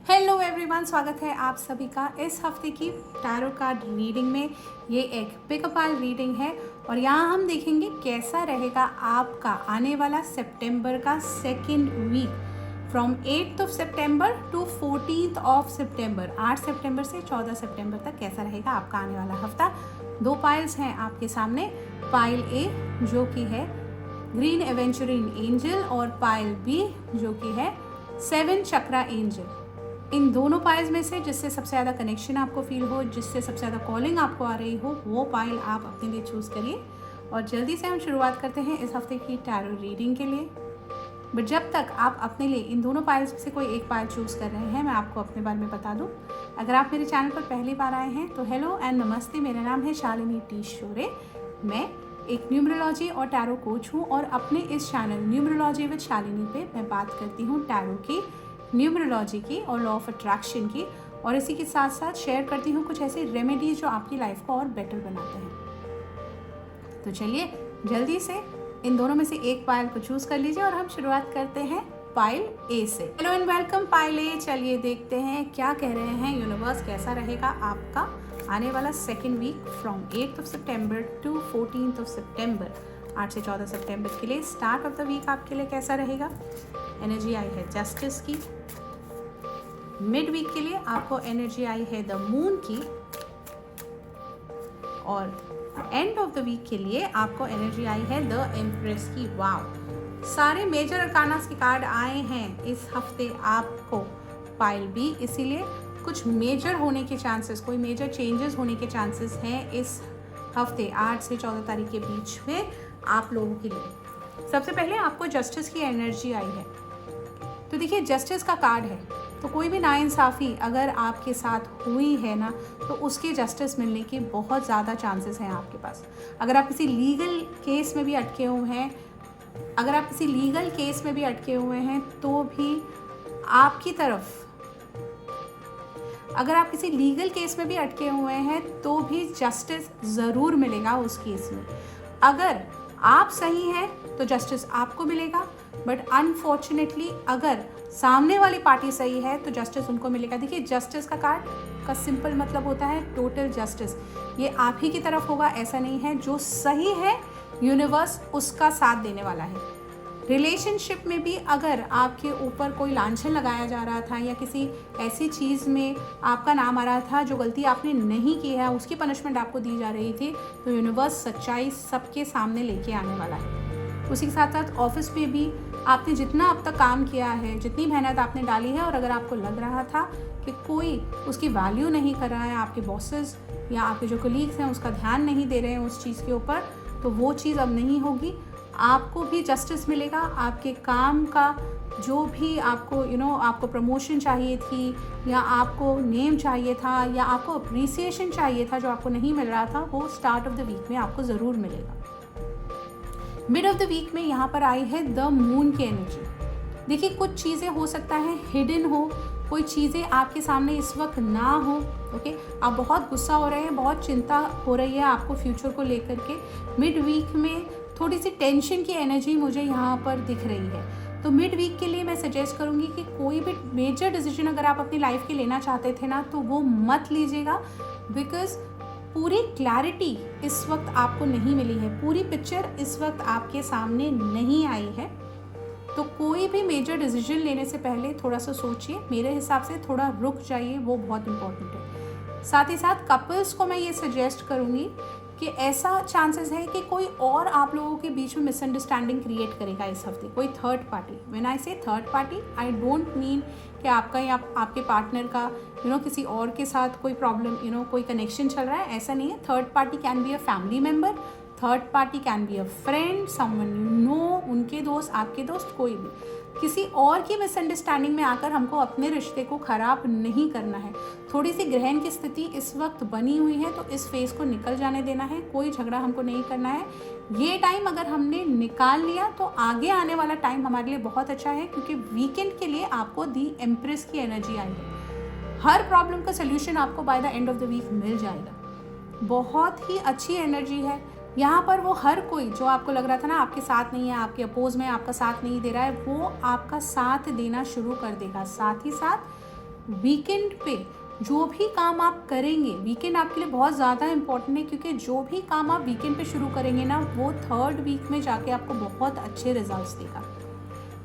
Hello everyone, स्वागत है आप सभी का इस हफ्ते की टैरो कार्ड रीडिंग में। ये एक पिकअपाल रीडिंग है और यहाँ हम देखेंगे कैसा रहेगा आपका आने वाला सितंबर का second week from 8th of सितंबर टू 14th ऑफ सितंबर। 8 सितंबर से 14 सितंबर तक कैसा रहेगा आपका आने वाला हफ्ता। दो पाइल्स हैं आपके सामने, पाइल ए जो कि है ग्रीन एवेंचुरिन एंजल और पाइल बी जो कि है 7 चक्रा एंजल। इन दोनों पाइल्स में से जिससे सबसे ज़्यादा कनेक्शन आपको फील हो, जिससे सबसे ज़्यादा कॉलिंग आपको आ रही हो, वो पाइल आप अपने लिए चूज़ करिए। और जल्दी से हम शुरुआत करते हैं इस हफ्ते की टैरो रीडिंग के लिए। बट जब तक आप अपने लिए इन दोनों पाइल्स में से कोई एक पाइल चूज़ कर रहे हैं, मैं आपको अपने बारे में बता दूं। अगर आप मेरे चैनल पर पहली बार आए हैं तो हेलो एंड नमस्ते, मेरा नाम है शालिनी टी शोरे। मैं एक न्यूमरोलॉजी और टैरो कोच हूँ और अपने इस चैनल न्यूमरोलॉजी विद शालिनी पे मैं बात करती हूँ टैरो की, न्यूमरोलॉजी की और लॉ ऑफ अट्रैक्शन की, और इसी के साथ साथ शेयर करती हूँ कुछ ऐसे रेमेडीज जो आपकी लाइफ को और बेटर बनाते हैं। तो चलिए जल्दी से इन दोनों में से एक पाइल को चूज कर लीजिए और हम शुरुआत करते हैं पाइल ए से। हेलो एंड वेलकम पाइल ए। चलिए देखते हैं क्या कह रहे हैं यूनिवर्स, कैसा रहेगा आपका आने वाला second week from 8th of सितंबर टू 14th ऑफ सितंबर। 8 से 14 सितंबर के लिए स्टार्ट ऑफ द वीक आपके लिए कैसा रहेगा। एनर्जी आई है जस्टिस की। मिड वीक के लिए आपको एनर्जी आई है द मून की, और एंड ऑफ द वीक के लिए आपको एनर्जी आई है द एम्प्रेस की। वाव, सारे मेजर अरकानास के कार्ड आए हैं इस हफ्ते आपको पाइल बी, इसीलिए कुछ मेजर होने के चांसेस, कोई मेजर चेंजेस होने के चांसेस हैं इस हफ्ते 8 से 14 तारीख के बीच में आप लोगों के लिए। सबसे पहले आपको जस्टिस की एनर्जी आई है, तो देखिए जस्टिस का कार्ड है, तो कोई भी नाइंसाफ़ी अगर आपके साथ हुई है ना, तो उसके जस्टिस मिलने के बहुत ज़्यादा चांसेस हैं आपके पास। अगर आप किसी लीगल केस में भी अटके हुए हैं, तो भी आपकी तरफ, अगर आप किसी लीगल केस में भी अटके हुए हैं तो भी जस्टिस ज़रूर मिलेगा उस केस में। अगर आप सही हैं तो जस्टिस आपको मिलेगा, बट अनफॉर्चुनेटली अगर सामने वाली पार्टी सही है तो जस्टिस उनको मिलेगा। देखिए जस्टिस का कार्ड का सिंपल मतलब होता है टोटल जस्टिस। ये आप ही की तरफ होगा ऐसा नहीं है, जो सही है यूनिवर्स उसका साथ देने वाला है। रिलेशनशिप में भी अगर आपके ऊपर कोई लांछन लगाया जा रहा था या किसी ऐसी चीज़ में आपका नाम आ रहा था जो गलती आपने नहीं की है, उसकी पनिशमेंट आपको दी जा रही थी, तो यूनिवर्स सच्चाई सबके सामने लेके आने वाला है। उसी के साथ साथ ऑफिस में भी आपने जितना अब तक काम किया है, जितनी मेहनत आपने डाली है, और अगर आपको लग रहा था कि कोई उसकी वैल्यू नहीं कर रहा है, आपके बॉसेस या आपके जो कलीग्स हैं उसका ध्यान नहीं दे रहे हैं उस चीज़ के ऊपर, तो वो चीज़ अब नहीं होगी। आपको भी जस्टिस मिलेगा। आपके काम का जो भी आपको आपको प्रमोशन चाहिए थी, या आपको नेम चाहिए था, या आपको अप्रिसिएशन चाहिए था जो आपको नहीं मिल रहा था, वो स्टार्ट ऑफ द वीक में आपको ज़रूर मिलेगा। मिड ऑफ द वीक में यहाँ पर आई है द मून की एनर्जी। देखिए कुछ चीज़ें हो सकता है हिडन हो, कोई चीज़ें आपके सामने इस वक्त ना हो। ओके, आप बहुत गुस्सा हो रहे हैं, बहुत चिंता हो रही है आपको फ्यूचर को लेकर के। मिड वीक में थोड़ी सी टेंशन की एनर्जी मुझे यहाँ पर दिख रही है, तो मिड वीक के लिए मैं सजेस्ट करूँगी कि कोई भी मेजर डिसीजन अगर आप अपनी लाइफ के लेना चाहते थे ना, तो वो मत लीजिएगा, बिकॉज पूरी क्लैरिटी इस वक्त आपको नहीं मिली है, पूरी पिक्चर इस वक्त आपके सामने नहीं आई है। तो कोई भी मेजर डिसीजन लेने से पहले थोड़ा सा सोचिए, मेरे हिसाब से थोड़ा रुक जाइए, वो बहुत इंपॉर्टेंट है। साथ ही साथ कपल्स को मैं ये सजेस्ट करूँगी कि ऐसा चांसेस है कि कोई और आप लोगों के बीच में मिसअंडरस्टैंडिंग क्रिएट करेगा इस हफ्ते, कोई थर्ड पार्टी। व्हेन आई से third party, I don't mean कि आपका या आपके पार्टनर का किसी और के साथ कोई प्रॉब्लम कोई कनेक्शन चल रहा है, ऐसा नहीं है। Third party can be a family member, third party can be a friend, someone उनके दोस्त, आपके दोस्त, कोई भी। किसी और की मिसअंडरस्टैंडिंग में आकर हमको अपने रिश्ते को ख़राब नहीं करना है। थोड़ी सी ग्रहण की स्थिति इस वक्त बनी हुई है, तो इस फेज़ को निकल जाने देना है, कोई झगड़ा हमको नहीं करना है। ये टाइम अगर हमने निकाल लिया तो आगे आने वाला टाइम हमारे लिए बहुत अच्छा है, क्योंकि वीकेंड के लिए आपको दी एम्प्रेस की एनर्जी आई है। हर प्रॉब्लम का सोल्यूशन आपको by the end of the week मिल जाएगा। बहुत ही अच्छी एनर्जी है यहाँ पर। वो हर कोई जो आपको लग रहा था ना आपके साथ नहीं है, आपके अपोज में आपका साथ नहीं दे रहा है, वो आपका साथ देना शुरू कर देगा। साथ ही साथ वीकेंड पे जो भी काम आप करेंगे, वीकेंड आपके लिए बहुत ज़्यादा इंपॉर्टेंट है, क्योंकि जो भी काम आप वीकेंड पे शुरू करेंगे ना, वो 3rd वीक में जाके आपको बहुत अच्छे रिजल्ट्स देगा।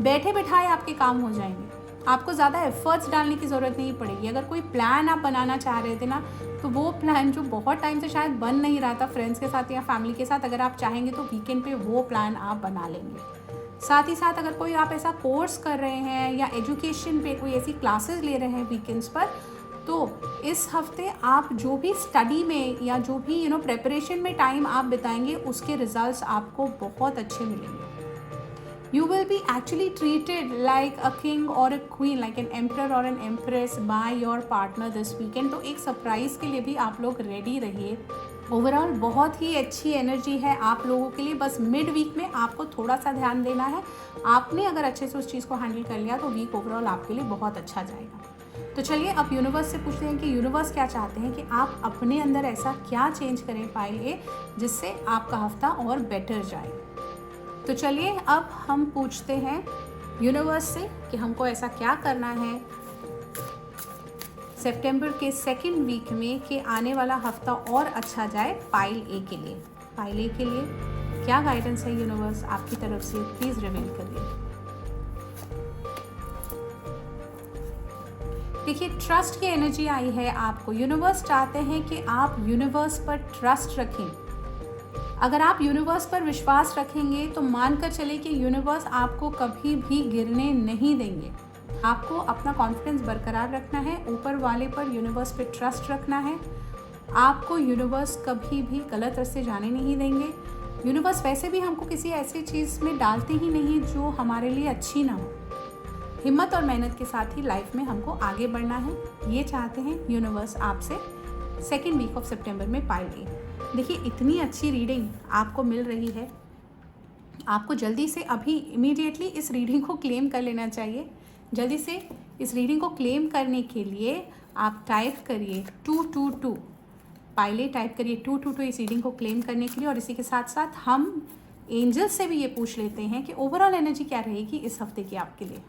बैठे बैठाए आपके काम हो जाएंगे, आपको ज़्यादा एफर्ट्स डालने की ज़रूरत नहीं पड़ेगी। अगर कोई प्लान आप बनाना चाह रहे थे ना, तो वो प्लान जो बहुत टाइम से शायद बन नहीं रहा था फ्रेंड्स के साथ या फैमिली के साथ, अगर आप चाहेंगे तो वीकेंड पे वो प्लान आप बना लेंगे। साथ ही साथ अगर कोई आप ऐसा कोर्स कर रहे हैं या एजुकेशन पे कोई ऐसी क्लासेस ले रहे हैं वीकेंड्स पर, तो इस हफ्ते आप जो भी स्टडी में या जो भी प्रिपरेशन में टाइम आप बिताएंगे, उसके रिजल्ट्स आपको बहुत अच्छे मिलेंगे। You will be actually treated like a king or a queen, like an emperor or an empress by your partner this weekend. तो एक सरप्राइज के लिए भी आप लोग रेडी रहिए। ओवरऑल बहुत ही अच्छी एनर्जी है आप लोगों के लिए। बस मिड वीक में आपको थोड़ा सा ध्यान देना है। आपने अगर अच्छे से उस चीज़ को हैंडल कर लिया तो वीक ओवरऑल आपके लिए बहुत अच्छा जाएगा। तो चलिए अब यूनिवर्स से पूछते हैं कि यूनिवर्स क्या चाहते हैं कि आप अपने अंदर ऐसा क्या चेंज करें पाइल ए, जिससे आपका हफ्ता और बेटर जाए। तो चलिए अब हम पूछते हैं यूनिवर्स से कि हमको ऐसा क्या करना है सितंबर के 2nd वीक में कि आने वाला हफ्ता और अच्छा जाए पाइल ए के लिए। पाइल ए के लिए क्या गाइडेंस है यूनिवर्स आपकी तरफ से, प्लीज़ रिवील करिए। देखिए ट्रस्ट की एनर्जी आई है आपको। यूनिवर्स चाहते हैं कि आप यूनिवर्स पर ट्रस्ट रखें। अगर आप यूनिवर्स पर विश्वास रखेंगे तो मानकर चले कि यूनिवर्स आपको कभी भी गिरने नहीं देंगे। आपको अपना कॉन्फिडेंस बरकरार रखना है, ऊपर वाले पर यूनिवर्स पे ट्रस्ट रखना है। आपको यूनिवर्स कभी भी गलत रास्ते जाने नहीं देंगे। यूनिवर्स वैसे भी हमको किसी ऐसी चीज़ में डालते ही नहीं जो हमारे लिए अच्छी ना हो। हिम्मत और मेहनत के साथ ही लाइफ में हमको आगे बढ़ना है, ये चाहते हैं यूनिवर्स आपसे 2nd वीक ऑफ सितंबर में पाइल ए। देखिए इतनी अच्छी रीडिंग आपको मिल रही है, आपको जल्दी से अभी इमीडिएटली इस रीडिंग को क्लेम कर लेना चाहिए। जल्दी से इस रीडिंग को क्लेम करने के लिए आप टाइप करिए 222, पाइले टाइप करिए 222 इस रीडिंग को क्लेम करने के लिए। और इसी के साथ साथ हम एंजल से भी ये पूछ लेते हैं कि ओवरऑल एनर्जी क्या रहेगी इस हफ्ते की आपके लिए।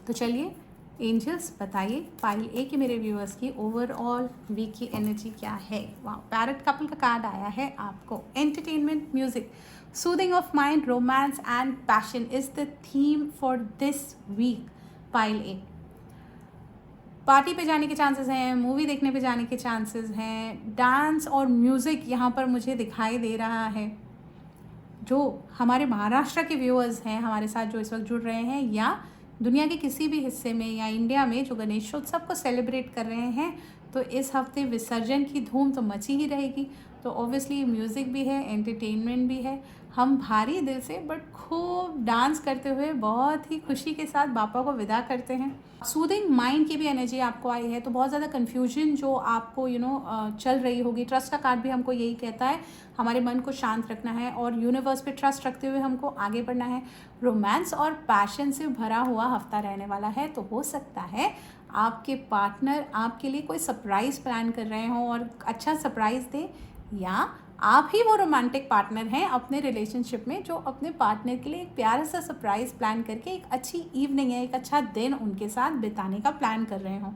तो चलिए एंजल्स बताइए पाइल ए के मेरे व्यूअर्स की ओवरऑल वीक की एनर्जी क्या है। वाह, पैरट कपल का कार्ड आया है आपको। Entertainment, music, soothing of mind, romance and passion is the theme for this week pile A. Party पे जाने के चांसेस हैं, मूवी देखने पे जाने के चांसेस हैं, डांस और म्यूज़िक यहाँ पर मुझे दिखाई दे रहा है। जो हमारे महाराष्ट्र के व्यूअर्स हैं हमारे साथ जो इस वक्त जुड़ रहे हैं, या दुनिया के किसी भी हिस्से में या इंडिया में जो गणेशोत्सव को सेलिब्रेट कर रहे हैं, तो इस हफ्ते विसर्जन की धूम तो मची ही रहेगी। तो ऑब्वियसली म्यूज़िक भी है, एंटरटेनमेंट भी है। हम भारी दिल से बट खूब डांस करते हुए बहुत ही खुशी के साथ बापा को विदा करते हैं। सूदिंग माइंड की भी एनर्जी आपको आई है, तो बहुत ज़्यादा कन्फ्यूजन जो आपको चल रही होगी। ट्रस्ट का कार्ड भी हमको यही कहता है, हमारे मन को शांत रखना है और यूनिवर्स पे ट्रस्ट रखते हुए हमको आगे बढ़ना है। रोमांस और पैशन से भरा हुआ हफ्ता रहने वाला है, तो हो सकता है आपके पार्टनर आपके लिए कोई सरप्राइज़ प्लान कर रहे हों और अच्छा सरप्राइज़ दे, या आप ही वो रोमांटिक पार्टनर हैं अपने रिलेशनशिप में जो अपने पार्टनर के लिए एक प्यारा सा सरप्राइज़ प्लान करके एक अच्छी इवनिंग या एक अच्छा दिन उनके साथ बिताने का प्लान कर रहे हों।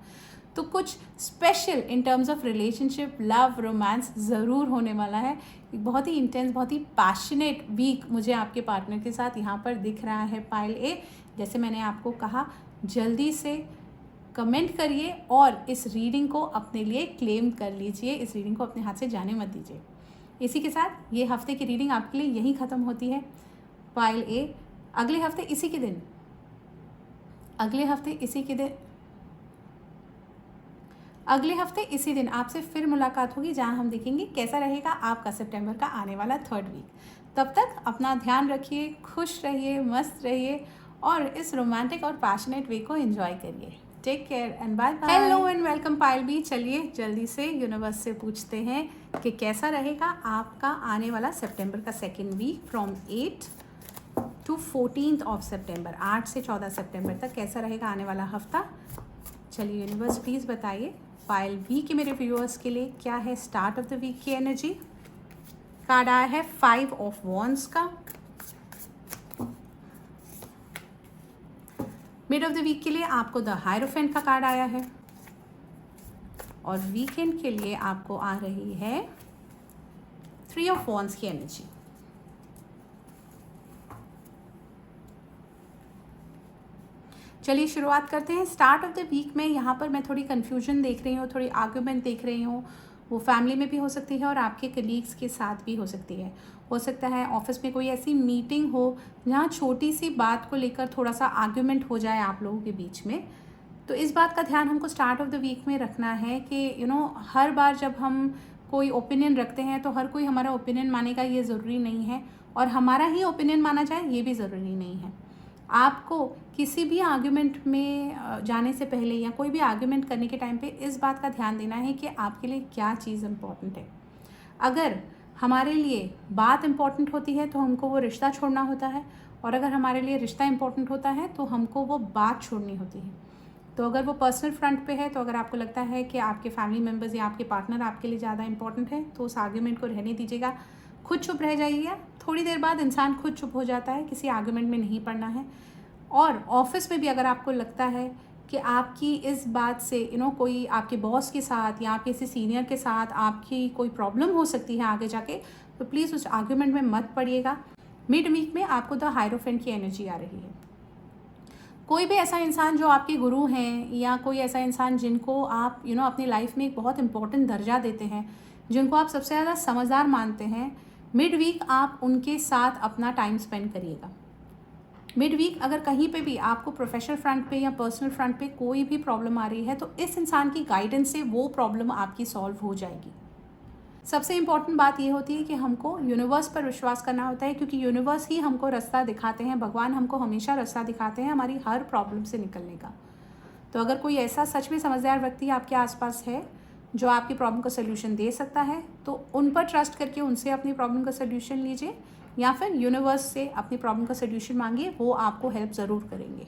तो कुछ special in terms of relationship, love, romance ज़रूर होने वाला है। एक बहुत ही इंटेंस, बहुत ही पैशनेट वीक मुझे आपके पार्टनर के साथ यहाँ पर दिख रहा है पाइल ए। जैसे मैंने आपको कहा, जल्दी से कमेंट करिए और इस रीडिंग को अपने लिए क्लेम कर लीजिए। इस रीडिंग को अपने हाथ से जाने मत दीजिए। इसी के साथ ये हफ्ते की रीडिंग आपके लिए यहीं ख़त्म होती है पाइल ए। अगले हफ्ते इसी के दिन अगले हफ्ते इसी दिन आपसे फिर मुलाकात होगी, जहां हम देखेंगे कैसा रहेगा आपका सितंबर का आने वाला 3rd वीक। तब तक अपना ध्यान रखिए, खुश रहिए, मस्त रहिए और इस रोमांटिक और पैशनेट वीक को एंजॉय करिए। Take care and bye bye. Hello and welcome pile B. चलिए जल्दी से यूनिवर्स से पूछते हैं कि कैसा रहेगा आपका आने वाला सितंबर का 2nd week from 8 to 14th of सितंबर। 8 से 14 सितंबर तक कैसा रहेगा आने वाला हफ्ता। चलिए यूनिवर्स प्लीज़ बताइए पाइल बी के मेरे व्यूअर्स के लिए क्या है स्टार्ट ऑफ द वीक की एनर्जी। कार्ड आया है 5 ऑफ वॉन्ड्स का, मिड ऑफ द वीक के लिए आपको द हायरोफेंट का कार्ड आया है और वीकेंड के लिए आपको आ रही है 3 ऑफ वॉन्ड्स की एनर्जी। चलिए शुरुआत करते हैं। स्टार्ट ऑफ द वीक में यहाँ पर मैं थोड़ी कन्फ्यूजन देख रही हूँ, थोड़ी आर्ग्यूमेंट देख रही हूँ। वो फैमिली में भी हो सकती है और आपके कलीग्स के साथ भी हो सकती है। हो सकता है ऑफिस में कोई ऐसी मीटिंग हो जहाँ छोटी सी बात को लेकर थोड़ा सा आर्ग्यूमेंट हो जाए आप लोगों के बीच में। तो इस बात का ध्यान हमको स्टार्ट ऑफ द वीक में रखना है कि हर बार जब हम कोई ओपिनियन रखते हैं तो हर कोई हमारा ओपिनियन मानेगा ये ज़रूरी नहीं है, और हमारा ही ओपिनियन माना जाए ये भी ज़रूरी नहीं है। आपको किसी भी आर्ग्यूमेंट में जाने से पहले या कोई भी आर्ग्यूमेंट करने के टाइम पे इस बात का ध्यान देना है कि आपके लिए क्या चीज़ इम्पॉर्टेंट है। अगर हमारे लिए बात इम्पॉर्टेंट होती है तो हमको वो रिश्ता छोड़ना होता है, और अगर हमारे लिए रिश्ता इम्पॉर्टेंट होता है तो हमको वो बात छोड़नी होती है। तो अगर वो पर्सनल फ्रंट पे है, तो अगर आपको लगता है कि आपके फैमिली मेम्बर्स या आपके पार्टनर आपके लिए ज़्यादा इंपॉर्टेंट है तो उस आर्ग्यूमेंट को रहने दीजिएगा, खुद चुप रह जाइएगा। थोड़ी देर बाद इंसान खुद चुप हो जाता है, किसी आर्ग्यूमेंट में नहीं पड़ना है। और ऑफिस में भी अगर आपको लगता है कि आपकी इस बात से कोई आपके बॉस के साथ या किसी सीनियर के साथ आपकी कोई प्रॉब्लम हो सकती है आगे जाके, तो प्लीज़ उस आर्ग्यूमेंट में मत पड़िएगा। मिड वीक में आपको द हायरोफेंट की एनर्जी आ रही है। कोई भी ऐसा इंसान जो आपके गुरु हैं या कोई ऐसा इंसान जिनको आप अपनी लाइफ में एक बहुत इंपॉर्टेंट दर्जा देते हैं, जिनको आप सबसे ज़्यादा समझदार मानते हैं, मिड वीक आप उनके साथ अपना टाइम स्पेंड करिएगा। मिड वीक अगर कहीं पे भी आपको प्रोफेशनल फ्रंट पे या पर्सनल फ्रंट पे कोई भी प्रॉब्लम आ रही है तो इस इंसान की गाइडेंस से वो प्रॉब्लम आपकी सॉल्व हो जाएगी। सबसे इम्पॉर्टेंट बात ये होती है कि हमको यूनिवर्स पर विश्वास करना होता है, क्योंकि यूनिवर्स ही हमको रास्ता दिखाते हैं। भगवान हमको हमेशा रास्ता दिखाते हैं हमारी हर प्रॉब्लम से निकलने का। तो अगर कोई ऐसा सच में समझदार व्यक्ति आपके आसपास है जो आपकी प्रॉब्लम का सल्यूशन दे सकता है, तो उन पर ट्रस्ट करके उनसे अपनी प्रॉब्लम का सल्यूशन लीजिए, या फिर यूनिवर्स से अपनी प्रॉब्लम का सल्यूशन मांगिए, वो आपको हेल्प ज़रूर करेंगे।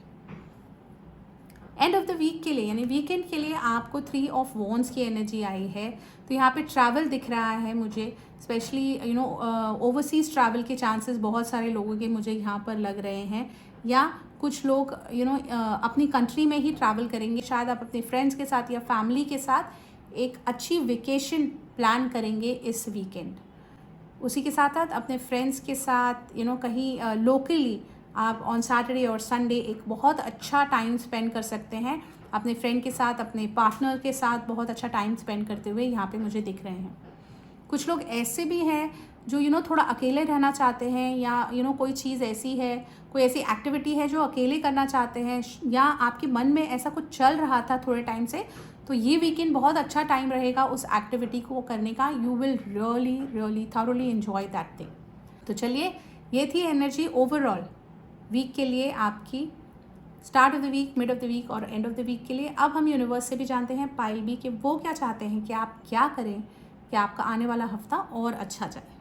एंड ऑफ द वीक के लिए यानी वीकेंड के लिए आपको 3 ऑफ वॉन्ड्स की एनर्जी आई है। तो यहाँ पे ट्रैवल दिख रहा है मुझे, स्पेशली ओवरसीज़ ट्रैवल के चांसेस बहुत सारे लोगों के मुझे यहाँ पर लग रहे हैं, या कुछ लोग अपनी कंट्री में ही ट्रैवल करेंगे। शायद आप अपने फ्रेंड्स के साथ या फैमिली के साथ एक अच्छी वेकेशन प्लान करेंगे इस वीकेंड। उसी के साथ साथ अपने फ्रेंड्स के साथ कहीं लोकली आप ऑन सैटरडे और संडे एक बहुत अच्छा टाइम स्पेंड कर सकते हैं। अपने फ्रेंड के साथ, अपने पार्टनर के साथ बहुत अच्छा टाइम स्पेंड करते हुए यहाँ पे मुझे दिख रहे हैं। कुछ लोग ऐसे भी हैं जो थोड़ा अकेले रहना चाहते हैं, या कोई चीज़ ऐसी है, कोई ऐसी एक्टिविटी है जो अकेले करना चाहते हैं, या आपके मन में ऐसा कुछ चल रहा था थोड़े टाइम से, तो ये वीकेंड बहुत अच्छा टाइम रहेगा उस एक्टिविटी को करने का। You will really really thoroughly enjoy that thing. तो चलिए, ये थी एनर्जी ओवरऑल वीक के लिए आपकी, start of the week, mid of the week और एंड ऑफ द वीक के लिए। अब हम यूनिवर्स से भी जानते हैं पायल बी कि वो क्या चाहते हैं कि आप क्या करें कि आपका आने वाला हफ्ता और अच्छा जाए।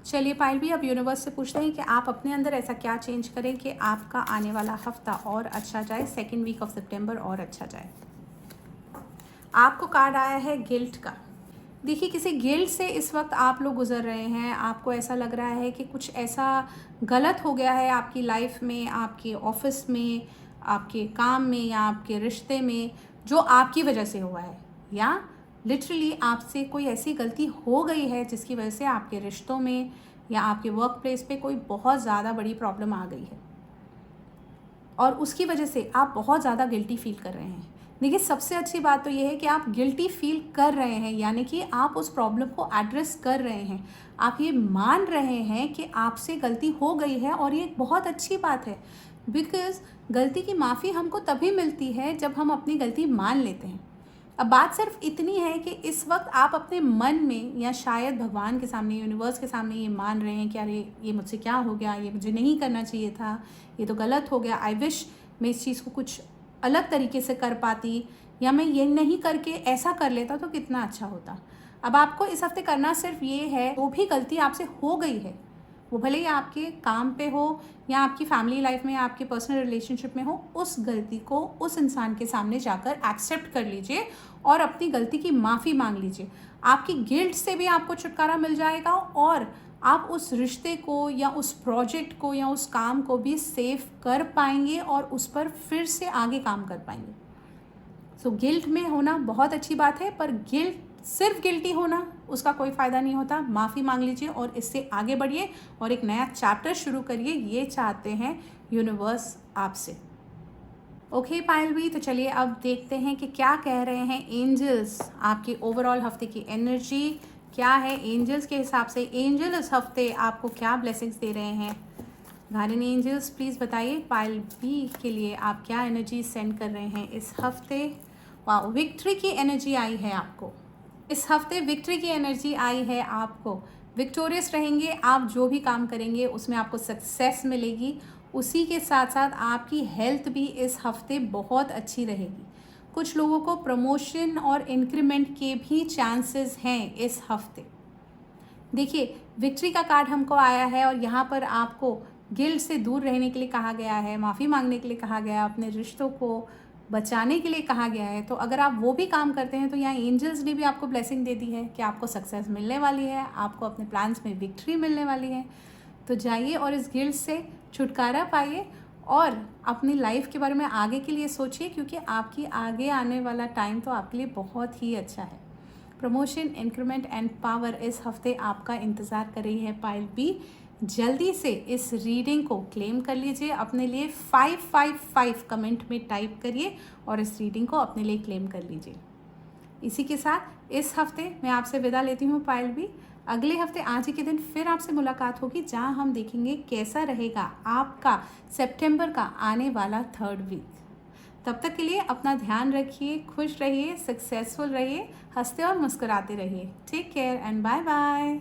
चलिए पायल बी, अब यूनिवर्स से पूछते हैं कि आप अपने अंदर ऐसा क्या चेंज करें कि आपका आने वाला हफ्ता और अच्छा जाए, सेकेंड वीक ऑफ सितंबर और अच्छा जाए। आपको कार्ड आया है गिल्ट का। देखिए, किसी गिल्ट से इस वक्त आप लोग गुजर रहे हैं। आपको ऐसा लग रहा है कि कुछ ऐसा गलत हो गया है आपकी लाइफ में, आपके ऑफिस में, आपके काम में या आपके रिश्ते में, जो आपकी वजह से हुआ है, या लिटरली आपसे कोई ऐसी गलती हो गई है जिसकी वजह से आपके रिश्तों में या आपके वर्क प्लेस पे कोई बहुत ज़्यादा बड़ी प्रॉब्लम आ गई है, और उसकी वजह से आप बहुत ज़्यादा गिल्टी फील कर रहे हैं। देखिए, सबसे अच्छी बात तो ये है कि आप गिल्टी फील कर रहे हैं, यानी कि आप उस प्रॉब्लम को एड्रेस कर रहे हैं। आप ये मान रहे हैं कि आपसे गलती हो गई है, और ये एक बहुत अच्छी बात है, बिकॉज़ गलती की माफ़ी हमको तभी मिलती है जब हम अपनी गलती मान लेते हैं। अब बात सिर्फ इतनी है कि इस वक्त आप अपने मन में या शायद भगवान के सामने, यूनिवर्स के सामने ये मान रहे हैं कि अरे ये मुझसे क्या हो गया, ये मुझे नहीं करना चाहिए था, ये तो गलत हो गया, आई विश मैं इस चीज़ को कुछ अलग तरीके से कर पाती, या मैं ये नहीं करके ऐसा कर लेता तो कितना अच्छा होता। अब आपको इस हफ्ते करना सिर्फ ये है, वो भी गलती आपसे हो गई है, वो भले ही आपके काम पे हो या आपकी फैमिली लाइफ में या आपके पर्सनल रिलेशनशिप में हो, उस गलती को उस इंसान के सामने जाकर एक्सेप्ट कर लीजिए और अपनी गलती की माफ़ी मांग लीजिए। आपकी गिल्ट से भी आपको छुटकारा मिल जाएगा, और आप उस रिश्ते को या उस प्रोजेक्ट को या उस काम को भी सेव कर पाएंगे और उस पर फिर से आगे काम कर पाएंगे। सो गिल्ट में होना बहुत अच्छी बात है, पर सिर्फ गिल्टी होना उसका कोई फ़ायदा नहीं होता। माफ़ी मांग लीजिए और इससे आगे बढ़िए और एक नया चैप्टर शुरू करिए, ये चाहते हैं यूनिवर्स आपसे। ओके पायल भी, तो चलिए अब देखते हैं कि क्या कह रहे हैं एंजल्स। आपकी ओवरऑल हफ्ते की एनर्जी क्या है एंजल्स के हिसाब से। एंजल इस हफ्ते आपको क्या ब्लेसिंग्स दे रहे हैं? गार्डन एंजल्स प्लीज़ बताइए पायल बी के लिए आप क्या एनर्जी सेंड कर रहे हैं इस हफ्ते। वाह, विक्ट्री की एनर्जी आई है आपको इस हफ्ते। विक्ट्री की एनर्जी आई है आपको। विक्टोरियस रहेंगे आप, जो भी काम करेंगे उसमें आपको सक्सेस मिलेगी। उसी के साथ साथ आपकी हेल्थ भी इस हफ्ते बहुत अच्छी रहेगी। कुछ लोगों को प्रमोशन और इंक्रीमेंट के भी चांसेस हैं इस हफ्ते। देखिए, विक्ट्री का कार्ड हमको आया है और यहाँ पर आपको गिल्ट से दूर रहने के लिए कहा गया है, माफ़ी मांगने के लिए कहा गया है, अपने रिश्तों को बचाने के लिए कहा गया है। तो अगर आप वो भी काम करते हैं तो यहाँ एंजल्स ने भी आपको ब्लेसिंग दे दी है कि आपको सक्सेस मिलने वाली है, आपको अपने प्लान्स में विक्ट्री मिलने वाली है। तो जाइए और इस गिल्ट से छुटकारा पाइए और अपनी लाइफ के बारे में आगे के लिए सोचिए, क्योंकि आपकी आगे आने वाला टाइम तो आपके लिए बहुत ही अच्छा है। प्रमोशन, इंक्रीमेंट एंड पावर इस हफ्ते आपका इंतज़ार कर रही है पायल बी। जल्दी से इस रीडिंग को क्लेम कर लीजिए अपने लिए। 555 कमेंट में टाइप करिए और इस रीडिंग को अपने लिए क्लेम कर लीजिए। इसी के साथ इस हफ्ते मैं आपसे विदा लेती हूँ पायल बी। अगले हफ्ते आज ही के दिन फिर आपसे मुलाकात होगी, जहाँ हम देखेंगे कैसा रहेगा आपका सितंबर का आने वाला 3rd वीक। तब तक के लिए अपना ध्यान रखिए, खुश रहिए, सक्सेसफुल रहिए, हंसते और मुस्कुराते रहिए। Take care and bye bye.